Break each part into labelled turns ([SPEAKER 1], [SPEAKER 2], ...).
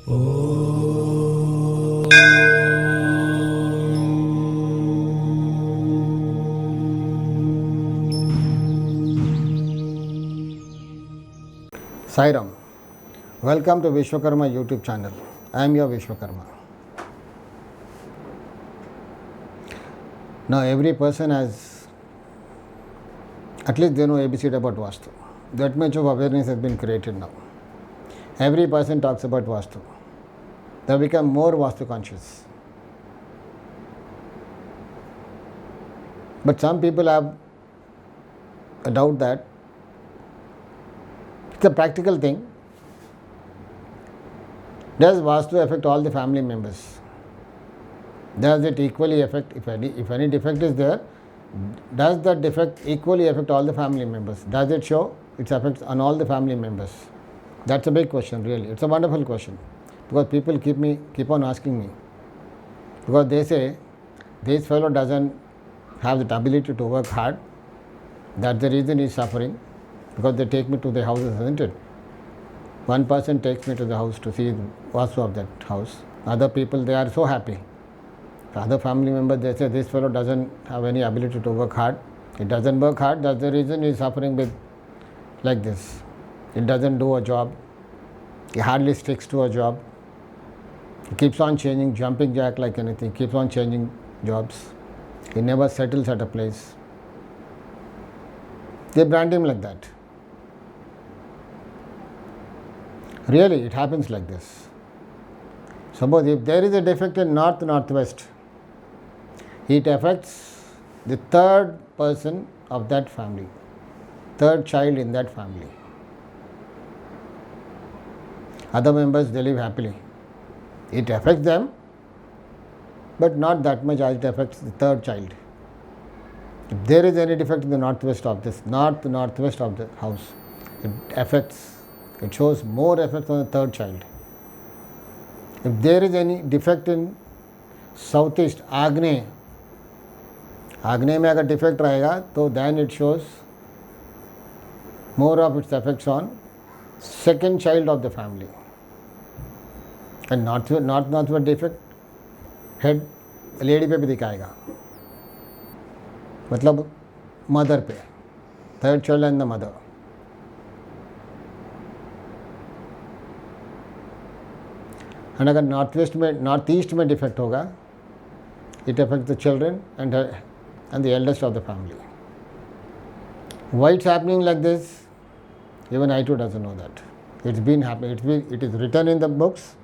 [SPEAKER 1] Sairam, welcome to Vishwakarma YouTube channel. I am your Vishwakarma. Now every person has, at least they know ABCD about Vastu. That much of awareness has been created now. Every person talks about Vastu. They become more Vastu conscious. But some people have a doubt that it's a practical thing. Does Vastu affect all the family members? Does it equally affect, if any defect is there, does that defect equally affect all the family members? Does it show its effects on all the family members? That's a big question, really. It's a wonderful question, because people keep on asking me, because they say this fellow doesn't have the ability to work hard. That's the reason he's suffering, because they take me to the houses, isn't it? One person takes me to the house to see the Vastu of that house. Other people, they are so happy. The other family members, they say this fellow doesn't have any ability to work hard. He doesn't work hard, that's the reason he's suffering with like this. He doesn't do a job. He hardly sticks to a job. He keeps on changing, jumping jack like anything, keeps on changing jobs. He never settles at a place. They brand him like that. Really, it happens like this. Suppose if there is a defect in northwest, it affects the third person of that family, third child in that family. Other members, they live happily. It affects them, but not that much as it affects the third child. If there is any defect in the northwest of this, northwest of the house, it shows more effects on the third child. If there is any defect in southeast, Agne में अगर defect रहेगा, तो then it shows more of its effects on second child of the family. And northwest defect, head lady पे भी दिखाएगा, मतलब mother पे, third child and the mother. And अगर northeast में defect होगा, it affects the children and the eldest of the family. Why it's happening like this? Even I too doesn't know that. It's been happening. It is written in the books.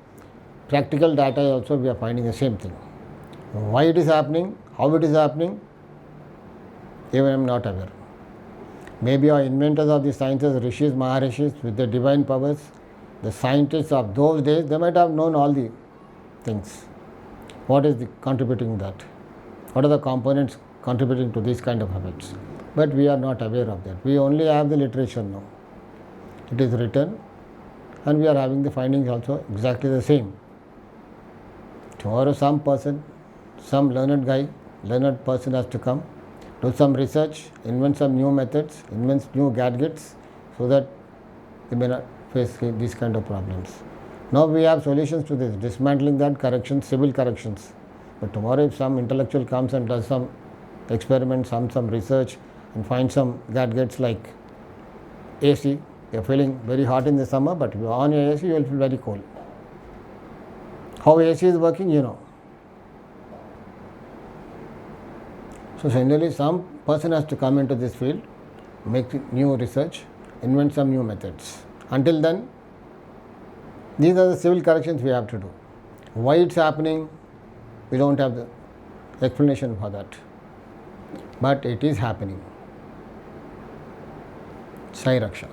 [SPEAKER 1] Practical data also we are finding the same thing. Why it is happening? How it is happening? Even I am not aware. Maybe our inventors of the sciences, rishis, maharishis, with their divine powers, the scientists of those days, they might have known all the things. What is contributing that? What are the components contributing to these kind of effects? But we are not aware of that. We only have the literature now. It is written, and we are having the findings also exactly the same. Tomorrow some person, some learned person has to come, do some research, invent some new methods, invent new gadgets, so that they may not face these kind of problems. Now we have solutions to this, dismantling that, corrections, civil corrections. But tomorrow if some intellectual comes and does some experiments, some research, and finds some gadgets like AC, you are feeling very hot in the summer, but if you are on your AC, you will feel very cold. How AC is working, you know. So generally some person has to come into this field, make new research, invent some new methods. Until then, these are the civil corrections we have to do. Why it's happening, we don't have the explanation for that. But it is happening. Sai Raksha.